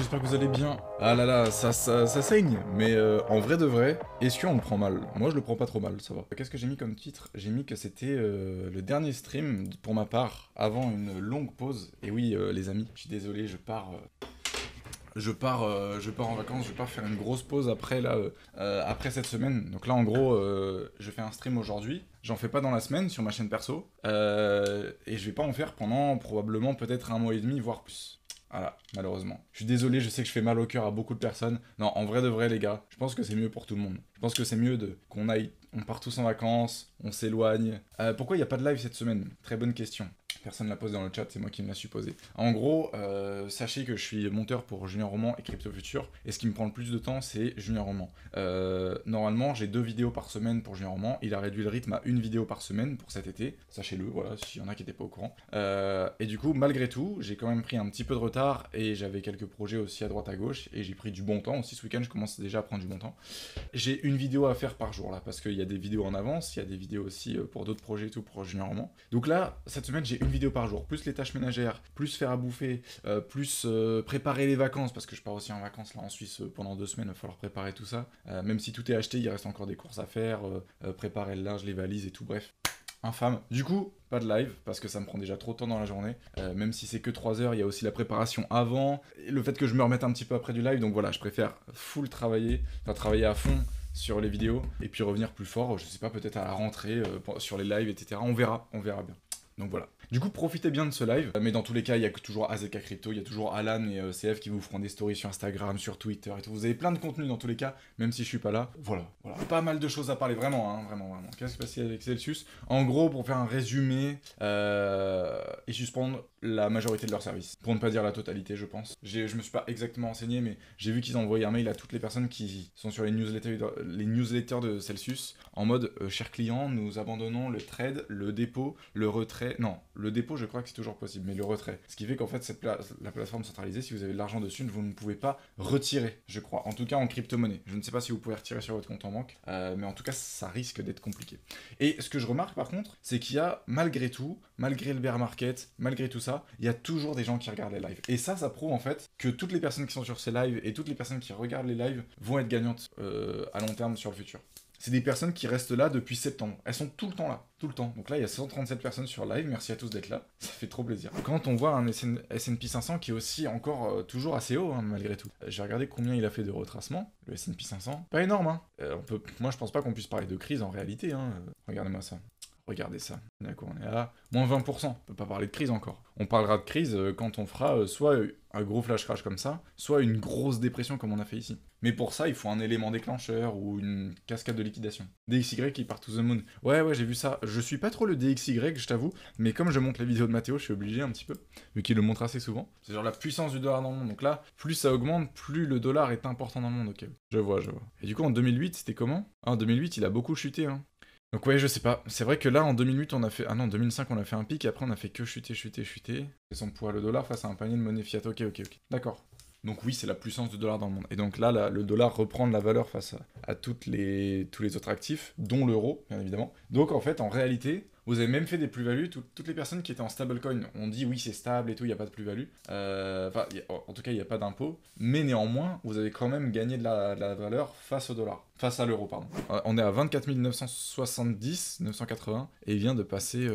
j'espère que vous allez bien. Ah là là, ça saigne, mais en vrai de vrai, est-ce qu'on le prend mal? Moi je le prends pas trop mal, ça va. Qu'est-ce que j'ai mis comme titre? J'ai mis que c'était le dernier stream pour ma part, avant une longue pause. Et oui les amis, je suis désolé, je pars en vacances, je pars faire une grosse pause après là, après cette semaine. Donc là en gros, je fais un stream aujourd'hui. J'en fais pas dans la semaine sur ma chaîne perso, et je vais pas en faire pendant probablement peut-être 1 mois et demi, voire plus. Voilà, malheureusement. Je suis désolé, je sais que je fais mal au cœur à beaucoup de personnes. Non, en vrai de vrai, les gars, je pense que c'est mieux pour tout le monde. Je pense que c'est mieux qu'on aille, on part tous en vacances, on s'éloigne. Pourquoi il n'y a pas de live cette semaine? Très bonne question. Personne l'a posé dans le chat, c'est moi qui me l'a supposé. En gros, sachez que je suis monteur pour Junior Roman et Crypto Future, et ce qui me prend le plus de temps, c'est Junior Roman. Normalement, j'ai 2 vidéos par semaine pour Junior Roman. Il a réduit le rythme à 1 vidéo par semaine pour cet été. Sachez-le, voilà, s'il y en a qui n'étaient pas au courant. Et du coup, malgré tout, j'ai quand même pris un petit peu de retard, et j'avais quelques projets aussi à droite à gauche, et j'ai pris du bon temps aussi ce week-end, je commence déjà à prendre du bon temps. J'ai une vidéo à faire par jour là, parce qu'il y a des vidéos en avance, il y a des vidéos aussi pour d'autres projets et tout, pour Junior Roman. Donc là, cette semaine, j'ai une vidéo par jour, plus les tâches ménagères, plus faire à bouffer, plus préparer les vacances, parce que je pars aussi en vacances là en Suisse pendant 2 semaines, il va falloir préparer tout ça. Même si tout est acheté, il reste encore des courses à faire, préparer le linge, les valises et tout, bref. Infâme. Du coup, pas de live, parce que ça me prend déjà trop de temps dans la journée. Même si c'est que 3 heures, il y a aussi la préparation avant, et le fait que je me remette un petit peu après du live, donc voilà, je préfère full travailler, enfin travailler à fond sur les vidéos, et puis revenir plus fort, je sais pas, peut-être à la rentrée, sur les lives, etc. On verra bien. Donc voilà. Du coup, profitez bien de ce live, mais dans tous les cas, il y a toujours AZK Crypto, il y a toujours Alan et CF qui vous feront des stories sur Instagram, sur Twitter et tout. Vous avez plein de contenu dans tous les cas, même si je suis pas là. Voilà. Pas mal de choses à parler, vraiment, hein, vraiment. Qu'est-ce qui s'est passé avec Celsius? En gros, pour faire un résumé, ils suspendent la majorité de leurs services. Pour ne pas dire la totalité, je pense. Je me suis pas exactement renseigné, mais j'ai vu qu'ils ont envoyé un mail à toutes les personnes qui sont sur les newsletters de Celsius, en mode chers clients, nous abandonnons le trade, le dépôt, le retrait. Non, le dépôt, je crois que c'est toujours possible, mais le retrait. Ce qui fait qu'en fait, la plateforme centralisée, si vous avez de l'argent dessus, vous ne pouvez pas retirer, je crois. En tout cas, en crypto-monnaie. Je ne sais pas si vous pouvez retirer sur votre compte en banque, mais en tout cas, ça risque d'être compliqué. Et ce que je remarque par contre, c'est qu'il y a, malgré tout, malgré le bear market, malgré tout ça, il y a toujours des gens qui regardent les lives. Et ça prouve en fait que toutes les personnes qui sont sur ces lives et toutes les personnes qui regardent les lives vont être gagnantes à long terme sur le futur. C'est des personnes qui restent là depuis septembre. Elles sont tout le temps là, tout le temps. Donc là, il y a 137 personnes sur live. Merci à tous d'être là. Ça fait trop plaisir. Quand on voit un S&P 500 qui est aussi encore toujours assez haut, hein, malgré tout. J'ai regardé combien il a fait de retracement, le S&P 500. Pas énorme, hein. Moi, je pense pas qu'on puisse parler de crise en réalité, hein. Regardez-moi ça. Regardez ça. D'accord, on est à moins 20%. On peut pas parler de crise encore. On parlera de crise quand on fera soit un gros flash crash comme ça, soit une grosse dépression comme on a fait ici. Mais pour ça, il faut un élément déclencheur ou une cascade de liquidation. DXY qui part to the moon. Ouais, j'ai vu ça. Je suis pas trop le DXY, je t'avoue, mais comme je montre les vidéos de Mathéo, je suis obligé un petit peu, vu qu'il le montre assez souvent. C'est genre la puissance du dollar dans le monde. Donc là, plus ça augmente, plus le dollar est important dans le monde. Ok, je vois. Et du coup, en 2008, c'était comment? En 2008, il a beaucoup chuté, hein. Donc ouais, je sais pas. C'est vrai que là, en 2008, on a fait... Ah non, en 2005, on a fait un pic, et après, on a fait que chuter. Et son poids le dollar face à un panier de monnaie fiat. Ok. D'accord. Donc oui, c'est la puissance du dollar dans le monde. Et donc là, le dollar reprend de la valeur face à tous les autres actifs, dont l'euro, bien évidemment. Donc en fait, en réalité, vous avez même fait des plus-values. Toutes les personnes qui étaient en stablecoin ont dit oui, c'est stable et tout, il n'y a pas de plus-value. En tout cas, il n'y a pas d'impôt. Mais néanmoins, vous avez quand même gagné de la valeur face au dollar. Face à l'euro, pardon. On est à 24 970, 980, et il vient de passer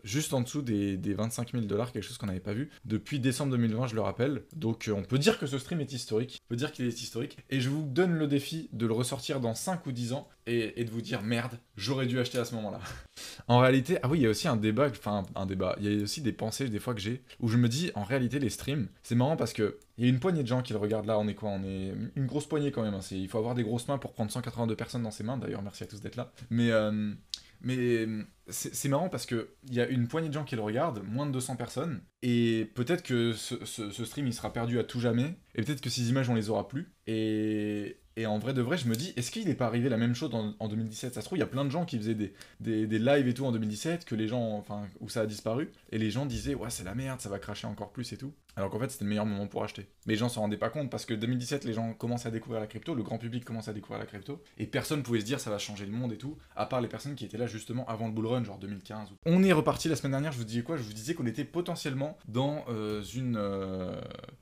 juste en dessous des 25 000 $, quelque chose qu'on n'avait pas vu depuis décembre 2020, je le rappelle. Donc on peut dire que ce stream est historique, on peut dire qu'il est historique, et je vous donne le défi de le ressortir dans 5 ou 10 ans, et de vous dire merde, j'aurais dû acheter à ce moment-là. En réalité, ah oui, il y a aussi un débat, il y a aussi des pensées des fois que j'ai, où je me dis, en réalité, les streams, c'est marrant parce que il y a une poignée de gens qui le regardent là, on est quoi? On est une grosse poignée quand même, hein. Il faut avoir des grosses mains pour prendre 182 personnes dans ses mains, d'ailleurs merci à tous d'être là. Mais c'est marrant parce qu'il y a une poignée de gens qui le regardent, moins de 200 personnes, et peut-être que ce stream il sera perdu à tout jamais, et peut-être que ces images on les aura plus, et en vrai de vrai, je me dis, est-ce qu'il n'est pas arrivé la même chose en 2017? Ça se trouve, il y a plein de gens qui faisaient des lives et tout en 2017, que les gens, enfin, où ça a disparu, et les gens disaient, ouais, c'est la merde, ça va cracher encore plus et tout. Alors qu'en fait, c'était le meilleur moment pour acheter. Mais les gens s'en rendaient pas compte parce que 2017, les gens commencent à découvrir la crypto, le grand public commence à découvrir la crypto, et personne pouvait se dire ça va changer le monde et tout, à part les personnes qui étaient là justement avant le bull run, genre 2015. On est reparti la semaine dernière, je vous disais quoi? Je vous disais qu'on était potentiellement dans une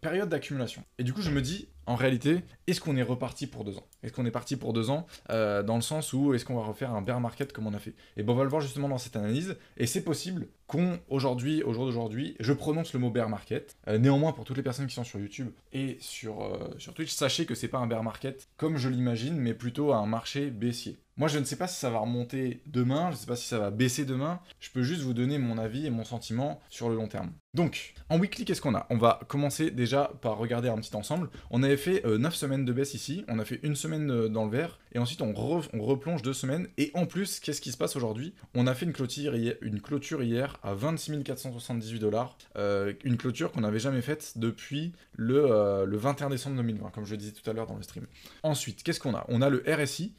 période d'accumulation. Et du coup, je me dis, en réalité, est-ce qu'on est reparti pour 2 ans? Est-ce qu'on est parti pour 2 ans dans le sens où est-ce qu'on va refaire un bear market comme on a fait? Et ben on va le voir justement dans cette analyse, et c'est possible qu'aujourd'hui, au jour d'aujourd'hui, je prononce le mot bear market. Néanmoins, pour toutes les personnes qui sont sur YouTube et sur Twitch, sachez que c'est pas un bear market comme je l'imagine, mais plutôt un marché baissier. Moi, je ne sais pas si ça va remonter demain, je ne sais pas si ça va baisser demain, je peux juste vous donner mon avis et mon sentiment sur le long terme. Donc, en weekly, qu'est-ce qu'on a? On va commencer déjà par regarder un petit ensemble. On avait fait 9 semaines de baisse ici, on a fait une semaine dans le vert, et ensuite on replonge 2 semaines, et en plus, qu'est-ce qui se passe aujourd'hui? On a fait une clôture hier à 26 478 $, une clôture qu'on n'avait jamais faite depuis le 21 décembre 2020, comme je le disais tout à l'heure dans le stream. Ensuite, qu'est-ce qu'on a? On a le RSI,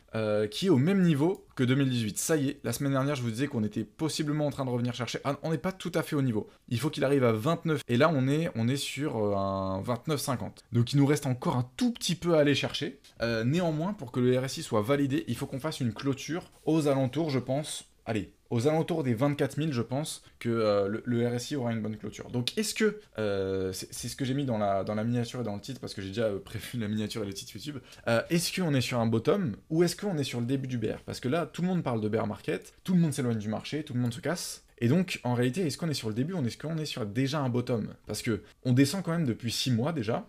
qui est au même niveau que 2018. Ça y est, la semaine dernière, je vous disais qu'on était possiblement en train de revenir chercher. Ah, on n'est pas tout à fait au niveau. Il faut qu'il arrive à 29. Et là, on est sur un 29,50. Donc, il nous reste encore un tout petit peu à aller chercher. Néanmoins, pour que le RSI soit validé, il faut qu'on fasse une clôture aux alentours, je pense. Allez, aux alentours des 24 000, je pense que le RSI aura une bonne clôture. Donc, est-ce que, c'est ce que j'ai mis dans la miniature et dans le titre, parce que j'ai déjà prévu la miniature et le titre YouTube, est-ce qu'on est sur un bottom, ou est-ce qu'on est sur le début du bear? Parce que là, tout le monde parle de bear market, tout le monde s'éloigne du marché, tout le monde se casse. Et donc, en réalité, est-ce qu'on est sur le début, ou est-ce qu'on est sur déjà un bottom? Parce que on descend quand même depuis 6 mois déjà,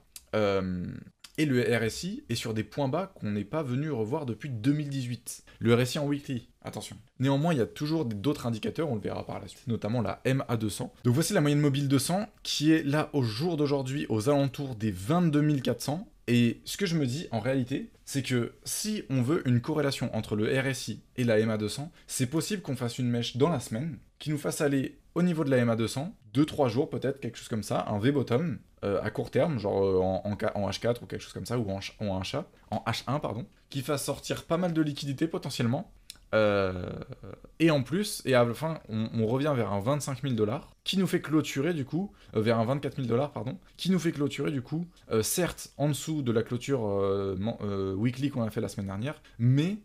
et le RSI est sur des points bas qu'on n'est pas venu revoir depuis 2018. Le RSI en weekly, attention. Néanmoins, il y a toujours d'autres indicateurs, on le verra par la suite, notamment la MA200. Donc voici la moyenne mobile 200, qui est là au jour d'aujourd'hui aux alentours des 22 400. Et ce que je me dis, en réalité, c'est que si on veut une corrélation entre le RSI et la MA200, c'est possible qu'on fasse une mèche dans la semaine, qui nous fasse aller au niveau de la MA200, 2-3 jours peut-être, quelque chose comme ça, un V-bottom, à court terme, genre en H4 ou quelque chose comme ça, ou en H1, pardon, qui fasse sortir pas mal de liquidités potentiellement. Et en plus, et à la fin, on revient vers un 25 000 $, qui nous fait clôturer du coup, vers un 24 000 $, pardon, qui nous fait clôturer du coup, certes en dessous de la clôture weekly qu'on a fait la semaine dernière, mais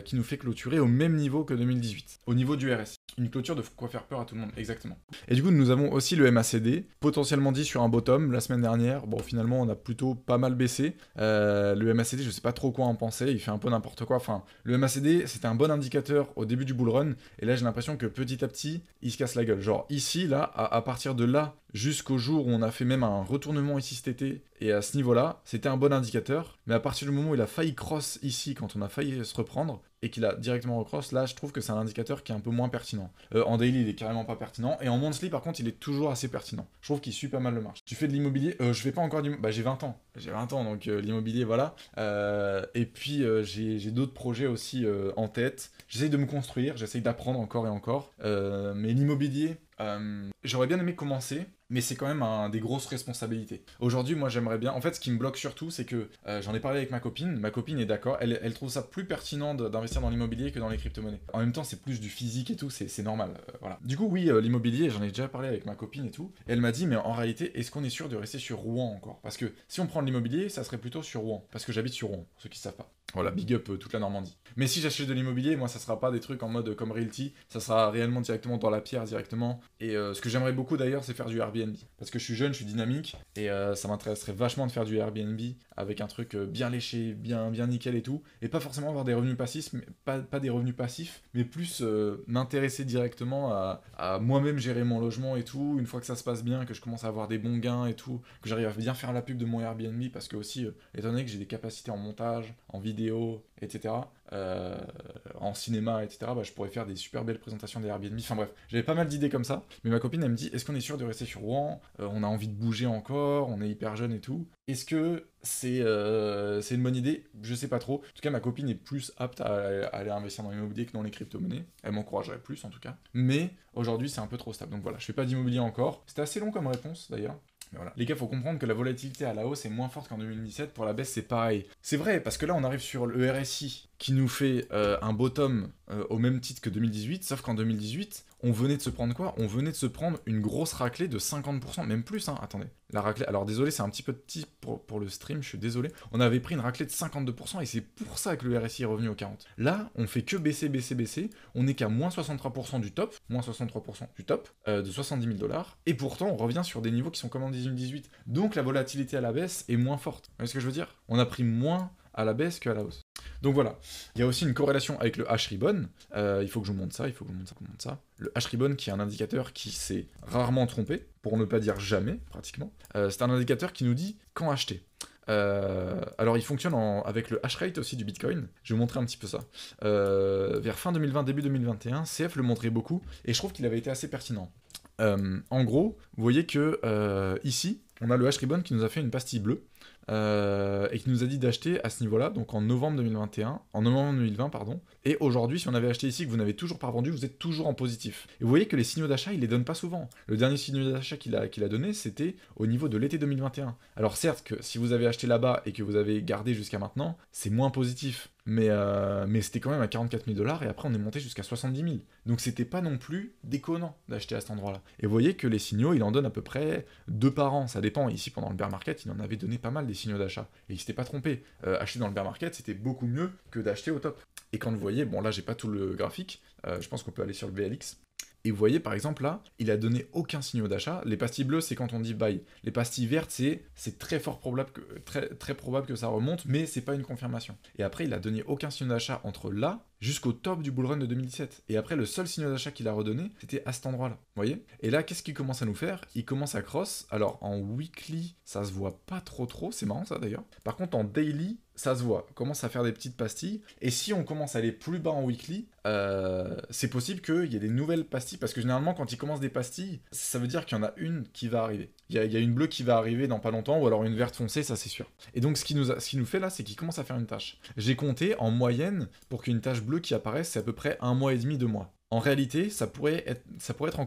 qui nous fait clôturer au même niveau que 2018, au niveau du RSI. Une clôture de quoi faire peur à tout le monde, exactement. Et du coup, nous avons aussi le MACD, potentiellement dit sur un bottom la semaine dernière. Bon, finalement, on a plutôt pas mal baissé. Le MACD, je sais pas trop quoi en penser, il fait un peu n'importe quoi. Enfin, le MACD, c'était un bon indicateur au début du bull run, et là, j'ai l'impression que petit à petit, il se casse la gueule. Genre, ici, là, à partir de là, jusqu'au jour où on a fait même un retournement ici cet été, et à ce niveau-là, c'était un bon indicateur, mais à partir du moment où il a failli cross ici, quand on a failli se reprendre, et qu'il a directement recross, là je trouve que c'est un indicateur qui est un peu moins pertinent. En daily il est carrément pas pertinent, et en monthly par contre il est toujours assez pertinent. Je trouve qu'il suit pas mal le marché. Tu fais de l'immobilier? Je fais pas encore du... Bah j'ai 20 ans. J'ai 20 ans donc l'immobilier voilà. Et puis j'ai d'autres projets aussi en tête. J'essaye de me construire, j'essaye d'apprendre encore et encore. Mais l'immobilier, j'aurais bien aimé commencer, mais c'est quand même des grosses responsabilités. Aujourd'hui, moi j'aimerais bien. En fait, ce qui me bloque surtout, c'est que j'en ai parlé avec ma copine. Ma copine est d'accord, elle trouve ça plus pertinent d'investir dans l'immobilier que dans les crypto-monnaies. En même temps, c'est plus du physique et tout, c'est normal. Voilà. Du coup, oui, l'immobilier, j'en ai déjà parlé avec ma copine et tout. Et elle m'a dit, mais en réalité, est-ce qu'on est sûr de rester sur Rouen encore? Parce que si on prend de l'immobilier, ça serait plutôt sur Rouen. Parce que j'habite sur Rouen, pour ceux qui savent pas. Voilà, big up toute la Normandie. Mais si j'achète de l'immobilier, moi ça sera pas des trucs en mode comme Realty, ça sera réellement directement dans la pierre directement. Et ce que j'aimerais beaucoup d'ailleurs, c'est faire du Airbnb. Parce que je suis jeune, je suis dynamique, et ça m'intéresserait vachement de faire du Airbnb avec un truc bien léché, bien nickel et tout. Et pas forcément avoir des revenus passifs, mais pas des revenus passifs, mais plus m'intéresser directement à moi-même gérer mon logement et tout. Une fois que ça se passe bien, que je commence à avoir des bons gains et tout, que j'arrive à bien faire la pub de mon Airbnb, parce que aussi, étant donné que j'ai des capacités en montage, en vidéo, etc., en cinéma, etc., bah, je pourrais faire des super belles présentations des Airbnb. Enfin bref, j'avais pas mal d'idées comme ça, mais ma copine elle me dit, est-ce qu'on est sûr de rester sur Rouen? On a envie de bouger encore, on est hyper jeune et tout. Est-ce que c'est une bonne idée? Je sais pas trop. En tout cas, ma copine est plus apte à aller investir dans l'immobilier que dans les crypto-monnaies. Elle m'encouragerait plus en tout cas. Mais aujourd'hui, c'est un peu trop stable. Donc voilà, je fais pas d'immobilier encore. C'était assez long comme réponse d'ailleurs. Mais voilà. Les gars, faut comprendre que la volatilité à la hausse est moins forte qu'en 2017. Pour la baisse, c'est pareil. C'est vrai, parce que là, on arrive sur le RSI qui nous fait un bottom au même titre que 2018, sauf qu'en 2018, on venait de se prendre quoi? On venait de se prendre une grosse raclée de 50%, même plus, hein, attendez. La raclée, alors désolé, c'est un petit peu petit pour le stream, je suis désolé. On avait pris une raclée de 52%, et c'est pour ça que le RSI est revenu au 40. Là, on fait que baisser, baisser, baisser, on n'est qu'à moins 63% du top, de 70 000 $, et pourtant, on revient sur des niveaux qui sont comme en 2018. Donc la volatilité à la baisse est moins forte. Vous voyez ce que je veux dire? On a pris moins à la baisse qu'à la hausse. Donc voilà, il y a aussi une corrélation avec le H-Ribbon, il faut que je vous montre ça, Le H-Ribbon qui est un indicateur qui s'est rarement trompé, pour ne pas dire jamais, pratiquement. C'est un indicateur qui nous dit quand acheter. Alors il fonctionne avec le hash rate aussi du Bitcoin, je vais vous montrer un petit peu ça. Vers fin 2020, début 2021, CF le montrait beaucoup, et je trouve qu'il avait été assez pertinent. En gros, vous voyez que ici, on a le H-Ribbon qui nous a fait une pastille bleue, et qui nous a dit d'acheter à ce niveau-là, donc en novembre 2020, pardon. Et aujourd'hui, si on avait acheté ici, que vous n'avez toujours pas vendu, vous êtes toujours en positif. Et vous voyez que les signaux d'achat, il les donne pas souvent. Le dernier signe d'achat qu'il a donné, c'était au niveau de l'été 2021. Alors certes, que si vous avez acheté là-bas et que vous avez gardé jusqu'à maintenant, c'est moins positif. Mais c'était quand même à 44 000 $, et après on est monté jusqu'à 70 000. Donc c'était pas non plus déconnant d'acheter à cet endroit-là. Et vous voyez que les signaux, il en donne à peu près 2 par an. Ça dépend. Ici, pendant le bear market, il en avait donné pas mal des signaux d'achat. Et il s'était pas trompé. Acheter dans le bear market, c'était beaucoup mieux que d'acheter au top. Et quand vous voyez, bon là j'ai pas tout le graphique, je pense qu'on peut aller sur le VLX. Et vous voyez, par exemple, là, il a donné aucun signal d'achat. Les pastilles bleues, c'est quand on dit buy. Les pastilles vertes, c'est très fort probable très probable que ça remonte, mais c'est pas une confirmation. Et après, il a donné aucun signal d'achat entre là jusqu'au top du bull run de 2017. Et après, le seul signal d'achat qu'il a redonné, c'était à cet endroit-là. Vous voyez? Et là, qu'est-ce qu'il commence à nous faire? Il commence à cross. Alors, en weekly, ça se voit pas trop. C'est marrant, ça, d'ailleurs. Par contre, en daily, ça se voit. Commence à faire des petites pastilles. Et si on commence à aller plus bas en weekly, c'est possible qu'il y ait des nouvelles pastilles. Parce que généralement, quand il commence des pastilles, ça veut dire qu'il y en a une qui va arriver. Il y a une bleue qui va arriver dans pas longtemps, ou alors une verte foncée, ça c'est sûr. Et donc, ce qui nous fait là, c'est qu'il commence à faire une tâche. J'ai compté, en moyenne, pour qu'une tâche bleue qui apparaisse, c'est à peu près 1 mois et demi, 2 mois. En réalité, ça pourrait être en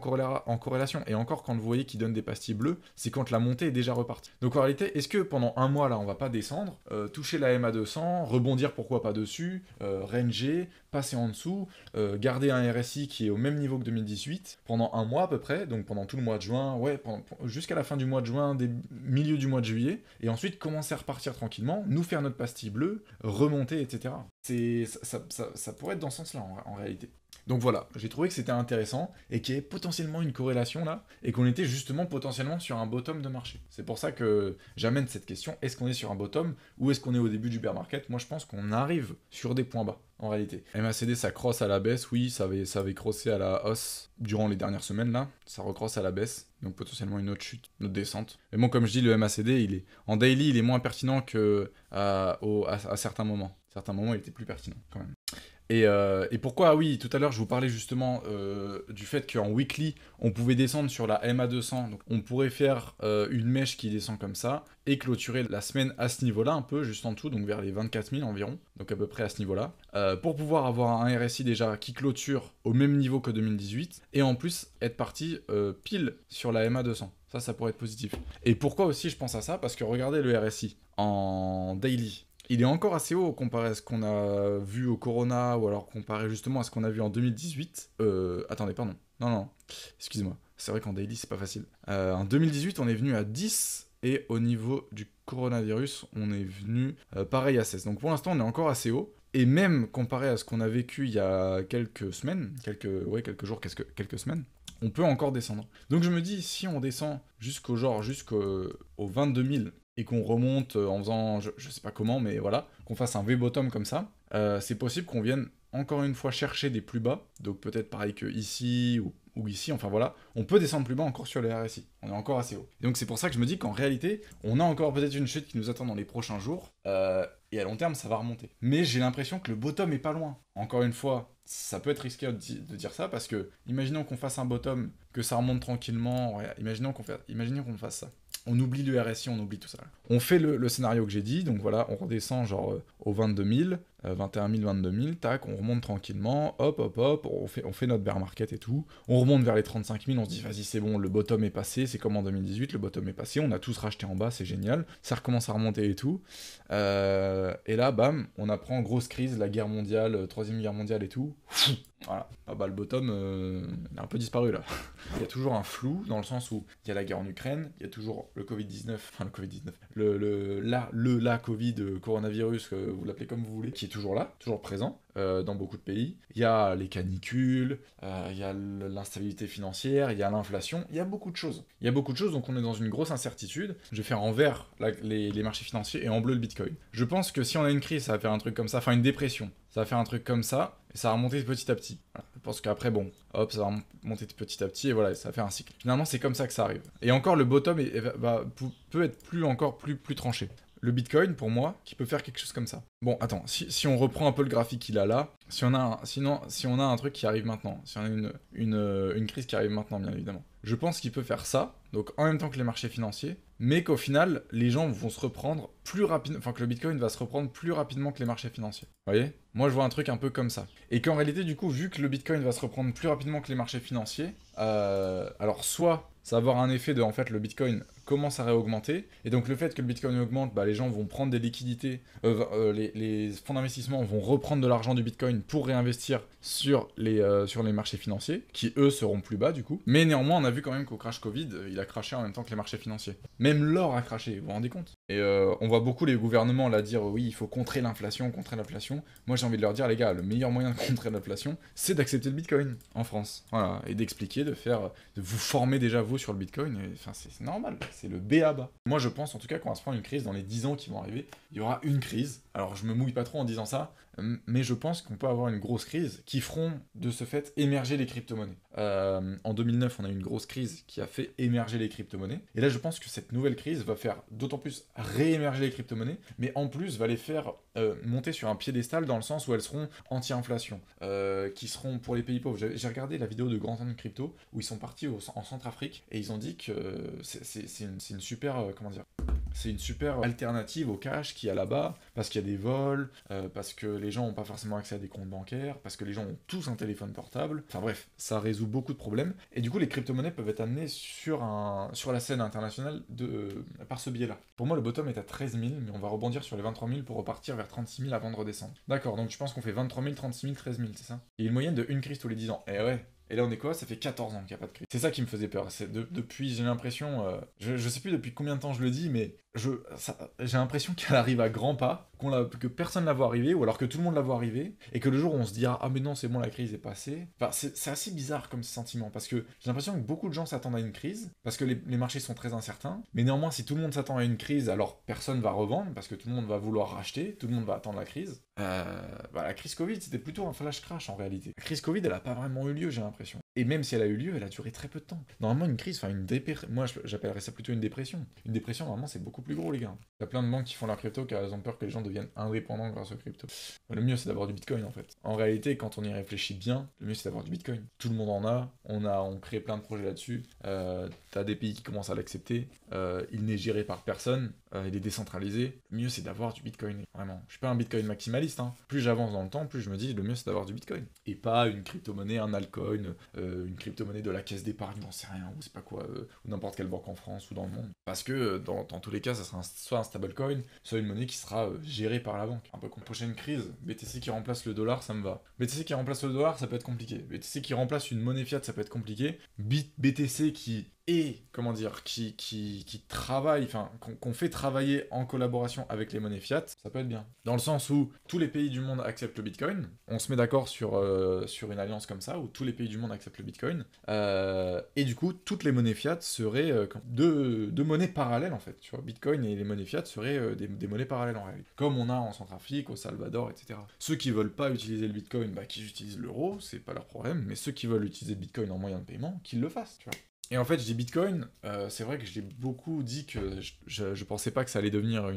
corrélation. Et encore, quand vous voyez qu'il donne des pastilles bleues, c'est quand la montée est déjà repartie. Donc en réalité, est-ce que pendant 1 mois, là, on va pas descendre, toucher la MA200, rebondir pourquoi pas dessus, ranger, passer en dessous, garder un RSI qui est au même niveau que 2018, pendant 1 mois à peu près, donc pendant tout le mois de juin, jusqu'à la fin du mois de juin, milieu du mois de juillet, et ensuite commencer à repartir tranquillement, nous faire notre pastille bleue, remonter, etc. Ça pourrait être dans ce sens-là, en réalité. Donc voilà, j'ai trouvé que c'était intéressant et qu'il y ait potentiellement une corrélation là et qu'on était justement potentiellement sur un bottom de marché. C'est pour ça que j'amène cette question, est-ce qu'on est sur un bottom ou est-ce qu'on est au début du bear market? Moi je pense qu'on arrive sur des points bas en réalité. MACD ça crosse à la baisse, oui, ça avait crossé à la hausse durant les dernières semaines là, ça recrosse à la baisse, donc potentiellement une autre chute, une autre descente. Mais bon, comme je dis, le MACD, en daily, il est moins pertinent que à certains moments. Certains moments, il était plus pertinent quand même. Et pourquoi? Ah oui, tout à l'heure, je vous parlais justement du fait qu'en weekly, on pouvait descendre sur la MA200. Donc, on pourrait faire une mèche qui descend comme ça et clôturer la semaine à ce niveau-là, un peu juste en dessous, donc vers les 24 000 environ, donc à peu près à ce niveau-là, pour pouvoir avoir un RSI déjà qui clôture au même niveau que 2018 et en plus être parti pile sur la MA200. Ça pourrait être positif. Et pourquoi aussi je pense à ça? Parce que regardez le RSI en daily. Il est encore assez haut comparé à ce qu'on a vu au Corona, ou alors comparé justement à ce qu'on a vu en 2018. Attendez, pardon. Non, excusez-moi. C'est vrai qu'en daily, c'est pas facile. En 2018, on est venu à 10, et au niveau du coronavirus, on est venu pareil à 16. Donc pour l'instant, on est encore assez haut. Et même comparé à ce qu'on a vécu il y a quelques semaines, quelques jours, quelques semaines, on peut encore descendre. Donc je me dis, si on descend jusqu'au 22 000, et qu'on remonte en faisant, je sais pas comment, mais voilà, qu'on fasse un V-bottom comme ça, c'est possible qu'on vienne encore une fois chercher des plus bas, donc peut-être pareil que ici, ou ici, enfin voilà, on peut descendre plus bas encore sur le RSI, on est encore assez haut. Et donc c'est pour ça que je me dis qu'en réalité, on a encore peut-être une chute qui nous attend dans les prochains jours, et à long terme, ça va remonter. Mais j'ai l'impression que le bottom est pas loin. Encore une fois, ça peut être risqué de dire ça, parce que, imaginons qu'on fasse un bottom, que ça remonte tranquillement, imaginons qu'on fasse ça. On oublie le RSI, on oublie tout ça. On fait le scénario que j'ai dit, donc voilà, on redescend genre aux 22 000, 21 000, 22 000, tac, on remonte tranquillement, hop, hop, hop, on fait notre bear market et tout, on remonte vers les 35 000, on se dit vas-y c'est bon, le bottom est passé, c'est comme en 2018, le bottom est passé, on a tous racheté en bas, c'est génial, ça recommence à remonter et tout, et là, bam, on apprend grosse crise, la guerre mondiale, troisième guerre mondiale et tout, voilà, ah bah le bottom, il a un peu disparu là. Il y a toujours un flou, dans le sens où il y a la guerre en Ukraine, il y a toujours le Covid-19, enfin le Covid-19, la Covid, coronavirus, vous l'appelez comme vous voulez, qui est toujours là, toujours présent, dans beaucoup de pays. Il y a les canicules, il y a l'instabilité financière, il y a l'inflation, il y a beaucoup de choses. Il y a beaucoup de choses, donc on est dans une grosse incertitude. Je vais faire en vert les marchés financiers et en bleu le Bitcoin. Je pense que si on a une crise, ça va faire un truc comme ça, enfin une dépression, ça va faire un truc comme ça, et ça va remonter petit à petit. Voilà. Je pense qu'après, bon, hop, ça va monter petit à petit, et voilà, ça va faire un cycle. Finalement, c'est comme ça que ça arrive. Et encore, le bottom peut être encore plus tranché. Le Bitcoin, pour moi, qui peut faire quelque chose comme ça. Bon, attends, si on reprend un peu le graphique qu'il a là, si on a un truc qui arrive maintenant, si on a une crise qui arrive maintenant, bien évidemment, je pense qu'il peut faire ça, donc en même temps que les marchés financiers, mais qu'au final, les gens vont se reprendre plus rapidement, enfin que le Bitcoin va se reprendre plus rapidement que les marchés financiers. Vous voyez ? Moi, je vois un truc un peu comme ça. Et qu'en réalité, du coup, vu que le Bitcoin va se reprendre plus rapidement que les marchés financiers, alors soit ça va avoir un effet de, en fait, le Bitcoin commence à réaugmenter, et donc le fait que le Bitcoin augmente, bah, les gens vont prendre des liquidités, les fonds d'investissement vont reprendre de l'argent du Bitcoin pour réinvestir sur les marchés financiers, qui eux seront plus bas du coup. Mais néanmoins, on a vu quand même qu'au crash Covid, il a craché en même temps que les marchés financiers. Même l'or a craché, vous vous rendez compte ? Et on voit beaucoup les gouvernements là dire oui, il faut contrer l'inflation, contrer l'inflation. Moi j'ai envie de leur dire, les gars, le meilleur moyen de contrer l'inflation, c'est d'accepter le Bitcoin en France. Voilà, et d'expliquer, de vous former déjà vous sur le Bitcoin. Enfin, c'est normal, c'est le B à bas. Moi je pense en tout cas qu'on va se prendre une crise dans les 10 ans qui vont arriver. Il y aura une crise. Alors je me mouille pas trop en disant ça, mais je pense qu'on peut avoir une grosse crise qui feront de ce fait émerger les crypto-monnaies. En 2009, on a eu une grosse crise qui a fait émerger les crypto-monnaies. Et là, je pense que cette nouvelle crise va faire d'autant plus réémerger les crypto-monnaies, mais en plus va les faire monter sur un piédestal dans le sens où elles seront anti-inflation, qui seront pour les pays pauvres. J'ai regardé la vidéo de Grand Anne Crypto où ils sont partis en Centrafrique et ils ont dit que c'est une super, comment dire, c'est une super alternative au cash qu'il y a là-bas, parce qu'il y a des vols, parce que les gens n'ont pas forcément accès à des comptes bancaires, parce que les gens ont tous un téléphone portable. Enfin bref, ça résout beaucoup de problèmes. Et du coup, les crypto-monnaies peuvent être amenées sur la scène internationale par ce biais-là. Pour moi, le bottom est à 13 000, mais on va rebondir sur les 23 000 pour repartir vers 36 000 avant de redescendre. D'accord, donc je pense qu'on fait 23 000, 36 000, 13 000, c'est ça ? Il y a une moyenne de une crise tous les 10 ans. Eh ouais. Et là on est quoi ? Ça fait 14 ans qu'il n'y a pas de crise. C'est ça qui me faisait peur. Depuis, j'ai l'impression, je sais plus depuis combien de temps je le dis, mais j'ai l'impression qu'elle arrive à grands pas, que personne ne la voit arriver, ou alors que tout le monde la voit arriver, et que le jour où on se dira ah mais non c'est bon la crise est passée. Enfin, c'est assez bizarre comme sentiment, parce que j'ai l'impression que beaucoup de gens s'attendent à une crise, parce que les marchés sont très incertains, mais néanmoins si tout le monde s'attend à une crise, alors personne va revendre, parce que tout le monde va vouloir racheter, tout le monde va attendre la crise. La crise Covid c'était plutôt un flash crash en réalité. La crise Covid elle a pas vraiment eu lieu j'ai l'impression. Et même si elle a eu lieu, elle a duré très peu de temps. Normalement une crise, enfin moi j'appellerais ça plutôt une dépression. Une dépression normalement c'est beaucoup plus gros les gars. Il y a plein de banques qui font leur crypto car elles ont peur que les gens deviennent indépendants grâce au crypto. Le mieux c'est d'avoir du Bitcoin en fait. En réalité quand on y réfléchit bien, le mieux c'est d'avoir du Bitcoin. Tout le monde en a, on crée plein de projets là-dessus. T'as des pays qui commencent à l'accepter. Il n'est géré par personne. Il est décentralisé. Le mieux c'est d'avoir du Bitcoin. Vraiment. Je suis pas un Bitcoin maximaliste. Hein. Plus j'avance dans le temps, plus je me dis le mieux c'est d'avoir du Bitcoin. Et pas une crypto-monnaie, un altcoin, une crypto-monnaie de la caisse d'épargne, j'en sais rien, ou c'est pas quoi, ou n'importe quelle banque en France ou dans le monde. Parce que dans tous les cas, ça sera soit un stablecoin, soit une monnaie qui sera gérée par la banque. Un peu comme prochaine crise, BTC qui remplace le dollar, ça me va. BTC qui remplace le dollar, ça peut être compliqué. BTC qui remplace une monnaie fiat, ça peut être compliqué. BTC qui travaille, enfin, qu'on fait travailler en collaboration avec les monnaies fiat, ça peut être bien. Dans le sens où tous les pays du monde acceptent le Bitcoin, on se met d'accord sur une alliance comme ça, où tous les pays du monde acceptent le Bitcoin, et du coup, toutes les monnaies fiat seraient deux monnaies parallèles, en fait, tu vois. Bitcoin et les monnaies fiat seraient des monnaies parallèles, en réalité. Comme on a en Centrafrique, au Salvador, etc. Ceux qui veulent pas utiliser le Bitcoin, bah, qu'ils utilisent l'euro, c'est pas leur problème, mais ceux qui veulent utiliser le Bitcoin en moyen de paiement, qu'ils le fassent, tu vois. Et en fait, je dis Bitcoin, c'est vrai que j'ai beaucoup dit que je pensais pas que ça allait devenir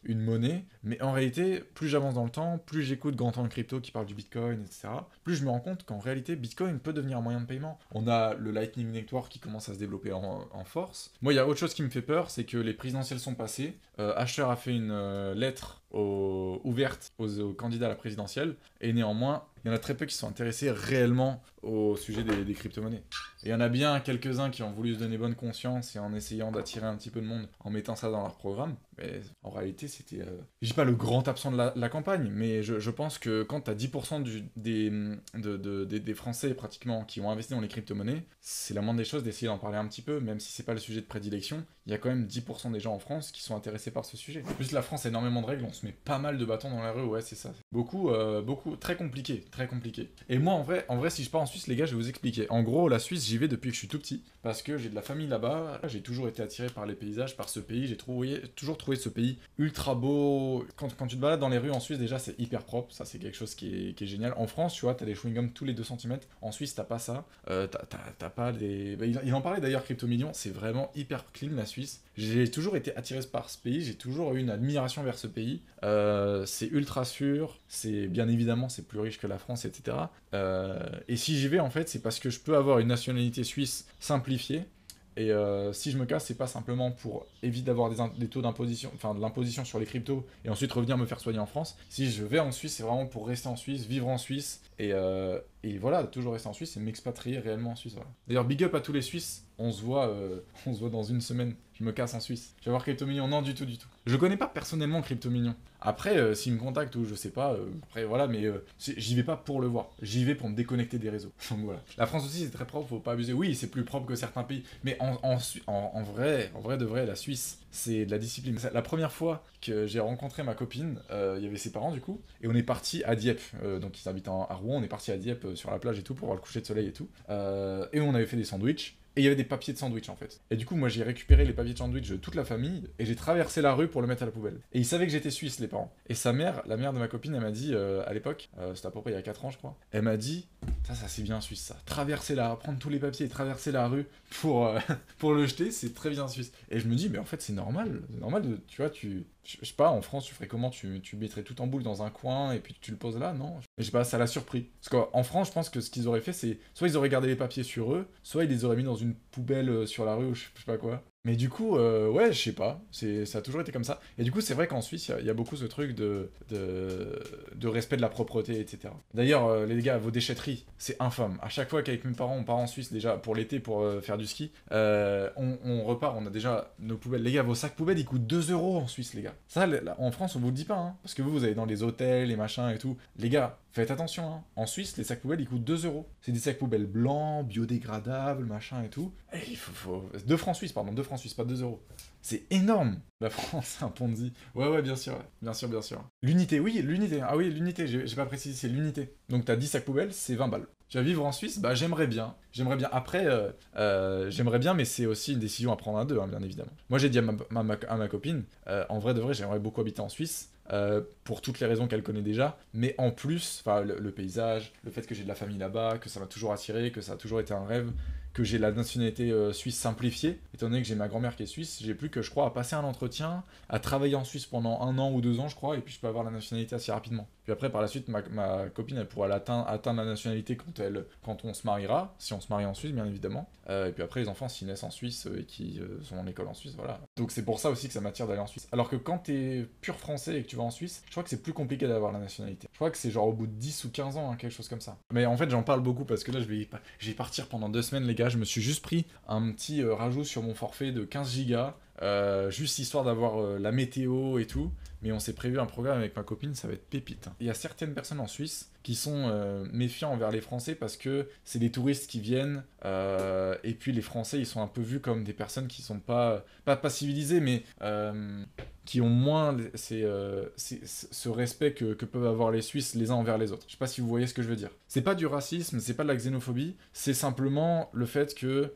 une monnaie, mais en réalité, plus j'avance dans le temps, plus j'écoute Grand Temps Crypto qui parle du Bitcoin, etc., plus je me rends compte qu'en réalité, Bitcoin peut devenir un moyen de paiement. On a le Lightning Network qui commence à se développer en force. Moi, il y a autre chose qui me fait peur, c'est que les présidentielles sont passées, Asher a fait une lettre ouverte aux candidats à la présidentielle, et néanmoins, il y en a très peu qui sont intéressés réellement au sujet des crypto-monnaies. Et il y en a bien quelques-uns qui ont voulu se donner bonne conscience et en essayant d'attirer un petit peu de monde en mettant ça dans leur programme. Mais en réalité, c'était, je dis pas le grand absent de la campagne, mais je pense que quand tu as 10% des Français pratiquement qui ont investi dans les crypto-monnaies, c'est la moindre des choses d'essayer d'en parler un petit peu, même si c'est pas le sujet de prédilection. Il y a quand même 10% des gens en France qui sont intéressés par ce sujet. En plus, la France a énormément de règles, on se met pas mal de bâtons dans la rue, ouais, c'est ça. Beaucoup, très compliqué, très compliqué. Et moi, en vrai, si je pars en Suisse, les gars, je vais vous expliquer. En gros, la Suisse, j'y vais depuis que je suis tout petit, parce que j'ai de la famille là-bas. J'ai toujours été attiré par les paysages, par ce pays. J'ai toujours trouvé ce pays ultra beau. Quand tu te balades dans les rues en Suisse, déjà, c'est hyper propre. Ça, c'est quelque chose qui est génial. En France, tu vois, t'as des chewing-gums tous les 2 cm. En Suisse, t'as pas ça. T'as pas des. Bah, il en parlait d'ailleurs, Crypto Million. C'est vraiment hyper clean, la Suisse. J'ai toujours été attiré par ce pays. J'ai toujours eu une admiration vers ce pays. C'est ultra sûr. C'est bien évidemment, c'est plus riche que la France, etc. Et si j'y vais, en fait, c'est parce que je peux avoir une nationalité suisse simplifiée. Et si je me casse, c'est pas simplement pour éviter d'avoir des taux d'imposition, enfin de l'imposition sur les cryptos et ensuite revenir me faire soigner en France. Si je vais en Suisse, c'est vraiment pour rester en Suisse, vivre en Suisse et voilà, toujours rester en Suisse et m'expatrier réellement en Suisse. Voilà. D'ailleurs, big up à tous les Suisses. On se voit dans une semaine. Je me casse en Suisse. Je vais voir Crypto Million. Non, du tout, du tout. Je connais pas personnellement Crypto Million. Après, s'il me contacte ou je sais pas, après voilà, mais j'y vais pas pour le voir. J'y vais pour me déconnecter des réseaux. Donc voilà. La France aussi, c'est très propre, faut pas abuser. Oui, c'est plus propre que certains pays. Mais en vrai de vrai, la Suisse, c'est de la discipline. La première fois que j'ai rencontré ma copine, il y avait ses parents du coup, et on est parti à Dieppe. Donc ils habitent à Rouen, on est parti à Dieppe sur la plage et tout pour voir le coucher de soleil et tout. Et on avait fait des sandwichs. Et il y avait des papiers de sandwich en fait. Et du coup, moi j'ai récupéré les papiers de sandwich de toute la famille et j'ai traversé la rue pour le mettre à la poubelle. Et ils savaient que j'étais suisse, les parents. Et sa mère, la mère de ma copine, elle m'a dit à l'époque, c'était à peu près il y a 4 ans je crois, elle m'a dit ça c'est bien suisse ça. Prendre tous les papiers et traverser la rue pour le jeter, c'est très bien suisse. Et je me dis, mais en fait c'est normal. C'est normal de, tu vois, je sais pas, en France tu ferais comment, tu mettrais tout en boule dans un coin et puis tu le poses là, non? Mais je sais pas, ça l'a surpris. Parce qu'en France, je pense que ce qu'ils auraient fait, c'est soit ils auraient gardé les papiers sur eux, soit ils les auraient mis dans une poubelle sur la rue ou je sais pas quoi. Mais du coup, ouais, je sais pas, ça a toujours été comme ça. Et du coup, c'est vrai qu'en Suisse, il y a beaucoup ce truc de respect de la propreté, etc. D'ailleurs, les gars, vos déchetteries, c'est infâme. À chaque fois qu'avec mes parents, on part en Suisse, déjà pour l'été, pour faire du ski, on repart, on a déjà nos poubelles. Les gars, vos sacs poubelles, ils coûtent 2 € en Suisse, les gars. Ça, en France, on vous le dit pas, hein. Parce que vous allez dans les hôtels, les machins et tout. Les gars, faites attention, hein. En Suisse, les sacs poubelles, ils coûtent 2 €. C'est des sacs poubelles blancs, biodégradables, machin et tout. Et il faut... 2 francs suisses, pardon, 2 francs suisses, pas 2 €. C'est énorme. La France, un Ponzi. Ouais, bien sûr, bien sûr, bien sûr. L'unité, oui, l'unité. Ah oui, l'unité, j'ai pas précisé, c'est l'unité. Donc t'as 10 sacs poubelles, c'est 20 balles. Tu vas vivre en Suisse, bah j'aimerais bien. Après, j'aimerais bien, mais c'est aussi une décision à prendre à deux, hein, bien évidemment. Moi j'ai dit à ma copine, en vrai de vrai, j'aimerais beaucoup habiter en Suisse. Pour toutes les raisons qu'elle connaît déjà, mais en plus, le paysage, le fait que j'ai de la famille là-bas, que ça m'a toujours attiré, que ça a toujours été un rêve, que j'ai la nationalité suisse simplifiée, étant donné que j'ai ma grand-mère qui est suisse, j'ai plus que, je crois, à passer un entretien, à travailler en Suisse pendant 1 an ou 2 ans, je crois, et puis je peux avoir la nationalité assez rapidement. Puis après, par la suite, ma copine, elle pourra atteindre la nationalité quand on se mariera, si on se marie en Suisse, bien évidemment. Et puis après, les enfants, s'ils naissent en Suisse et qui sont en école en Suisse, voilà. Donc c'est pour ça aussi que ça m'attire d'aller en Suisse. Alors que quand t'es pur français et que tu vas en Suisse, je crois que c'est plus compliqué d'avoir la nationalité. Je crois que c'est genre au bout de 10 ou 15 ans, hein, quelque chose comme ça. Mais en fait, j'en parle beaucoup parce que là, je vais partir pendant 2 semaines, les gars. Je me suis juste pris un petit rajout sur mon forfait de 15 gigas. Juste histoire d'avoir la météo et tout, mais on s'est prévu un programme avec ma copine, ça va être pépite. Il y a certaines personnes en Suisse qui sont méfiants envers les Français parce que c'est des touristes qui viennent, et puis les Français ils sont un peu vus comme des personnes qui sont pas civilisées, mais qui ont moins ce respect que peuvent avoir les Suisses les uns envers les autres. Je sais pas si vous voyez ce que je veux dire. C'est pas du racisme, c'est pas de la xénophobie, c'est simplement le fait que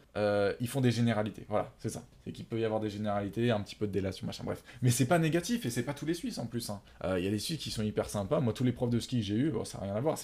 ils font des généralités. Voilà, c'est ça. C'est qu'il peut y avoir des généralités, un petit peu de délation, machin, bref. Mais c'est pas négatif, et c'est pas tous les Suisses en plus. Il y a des Suisses qui sont hyper sympas. Moi, tous les profs de ski que j'ai eu, bon, ça n'a rien à voir.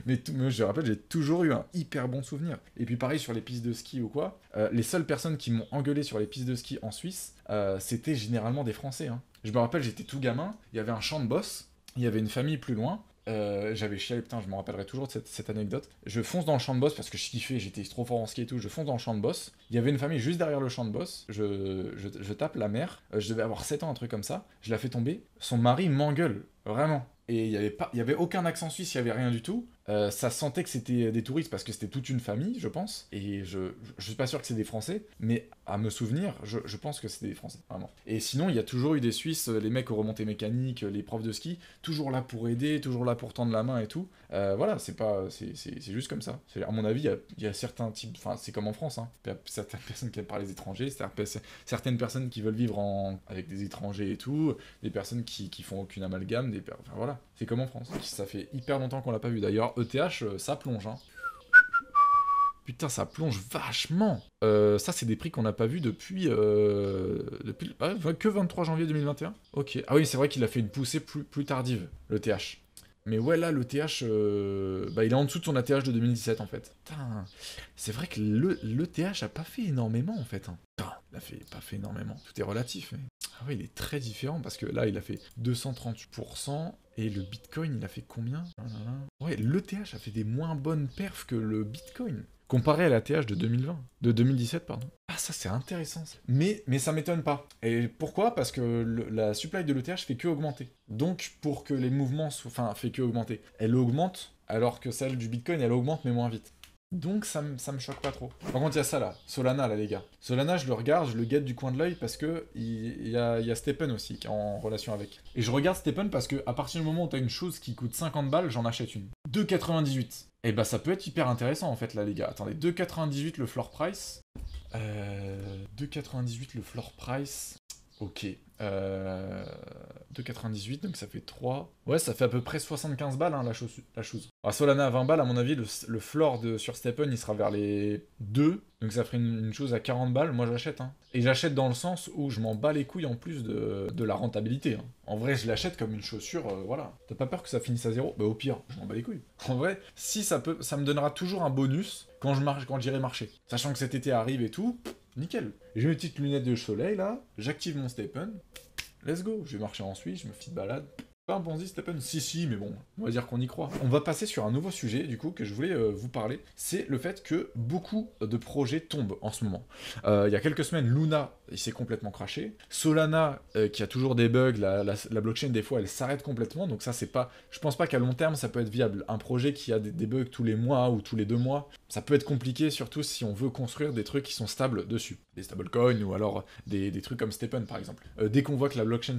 Mais je rappelle, j'ai toujours eu un hyper bon souvenir. Et puis pareil sur les pistes de ski ou quoi, les seules personnes qui m'ont engueulé sur les pistes de ski en Suisse, c'était généralement des Français. Hein. Je me rappelle, j'étais tout gamin, il y avait un champ de boss, il y avait une famille plus loin, j'avais chialé, putain, je me rappellerai toujours de cette anecdote. Je fonce dans le champ de boss parce que je kiffais, j'étais trop fort en ski et tout. Je fonce dans le champ de boss. Il y avait une famille juste derrière le champ de boss. Je tape la mère. Je devais avoir 7 ans, un truc comme ça. Je la fais tomber. Son mari m'engueule, vraiment. Et il y avait aucun accent suisse, il y avait rien du tout. Ça sentait que c'était des touristes parce que c'était toute une famille, je pense. Et je suis pas sûr que c'est des Français, mais à me souvenir, je pense que c'était des Français, vraiment. Et sinon, il y a toujours eu des Suisses, les mecs aux remontées mécaniques, les profs de ski, toujours là pour aider, toujours là pour tendre la main et tout. Voilà, c'est juste comme ça. À mon avis, il y a certains types, enfin, c'est comme en France, hein. Il y a certaines personnes qui aiment parler des étrangers, certaines personnes qui veulent vivre avec des étrangers et tout, des personnes qui font aucune amalgame, enfin voilà, c'est comme en France. Ça fait hyper longtemps qu'on l'a pas vu. D'ailleurs, ETH, ça plonge, hein. Putain, ça plonge vachement. Ça, c'est des prix qu'on n'a pas vus depuis que 23 janvier 2021. Ok. Ah oui, c'est vrai qu'il a fait une poussée plus tardive, le TH. Mais ouais, là, le TH, il est en dessous de son ATH de 2017, en fait. Putain, c'est vrai que le TH a pas fait énormément, en fait. Hein. Putain, il a pas fait énormément. Tout est relatif. Mais... Ah ouais, il est très différent, parce que là, il a fait 238%, et le Bitcoin, il a fait combien? Ouais, le TH a fait des moins bonnes perfs que le Bitcoin. Comparé à la TH de 2020, de 2017, pardon. Ah, ça c'est intéressant. Ça. Mais ça m'étonne pas. Et pourquoi? Parce que la supply de l'ETH fait que augmenter. Donc pour que les mouvements fait que augmenter. Elle augmente alors que celle du Bitcoin elle augmente mais moins vite. Donc ça me choque pas trop. Par contre il y a ça là, Solana là les gars. Solana je le regarde, je le guette du coin de l'œil parce que il y a Stephen aussi qui est en relation avec. Et je regarde Stephen parce que à partir du moment où t'as une chose qui coûte 50 balles, j'en achète une. 2,98. Et bah ça peut être hyper intéressant en fait là les gars. Attendez, 2,98 le floor price. 2,98 le floor price. Ok. 2,98, donc ça fait 3. Ouais, ça fait à peu près 75 balles, hein, la chose. Alors, Solana à 20 balles, à mon avis, le floor sur Stephen, il sera vers les 2. Donc ça ferait une chose à 40 balles. Moi, j'achète. Hein. Et j'achète dans le sens où je m'en bats les couilles en plus de la rentabilité. Hein. En vrai, je l'achète comme une chaussure, voilà. T'as pas peur que ça finisse à 0? Bah, au pire, je m'en bats les couilles. En vrai, si ça me donnera toujours un bonus quand j'irai marcher. Sachant que cet été arrive et tout, nickel. J'ai mes petites lunettes de soleil là, j'active mon Stephen. Let's go, je vais marcher en Suisse, je me fie de balade. Pas un bonzi Stephen? Si, mais bon, on va dire qu'on y croit. On va passer sur un nouveau sujet, du coup, que je voulais vous parler. C'est le fait que beaucoup de projets tombent en ce moment. Il y a quelques semaines, Luna, il s'est complètement craché. Solana, qui a toujours des bugs, la blockchain, des fois, elle s'arrête complètement. Donc ça, c'est pas... Je pense pas qu'à long terme, ça peut être viable. Un projet qui a des bugs tous les mois ou tous les 2 mois, ça peut être compliqué, surtout si on veut construire des trucs qui sont stables dessus. Des stablecoins ou alors des trucs comme Stephen, par exemple. Dès qu'on voit que la blockchain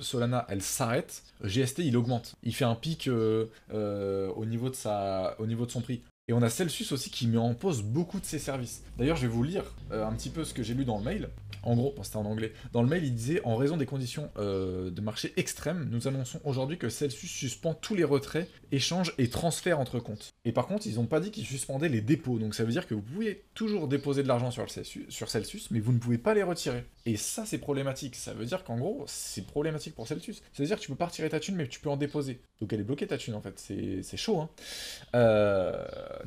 Solana, elle s'arrête, GST il augmente, il fait un pic au niveau de son prix. Et on a Celsius aussi qui met en pause beaucoup de ses services. D'ailleurs, je vais vous lire un petit peu ce que j'ai lu dans le mail. En gros, c'était en anglais. Dans le mail, il disait: en raison des conditions de marché extrêmes, nous annonçons aujourd'hui que Celsius suspend tous les retraits, échanges et transferts entre comptes. Et par contre, ils n'ont pas dit qu'ils suspendaient les dépôts. Donc ça veut dire que vous pouvez toujours déposer de l'argent sur Celsius, mais vous ne pouvez pas les retirer. Et ça, c'est problématique. Ça veut dire qu'en gros, c'est problématique pour Celsius. Ça veut dire que tu peux pas retirer ta thune, mais tu peux en déposer. Donc elle est bloquée ta thune, en fait. C'est chaud, hein.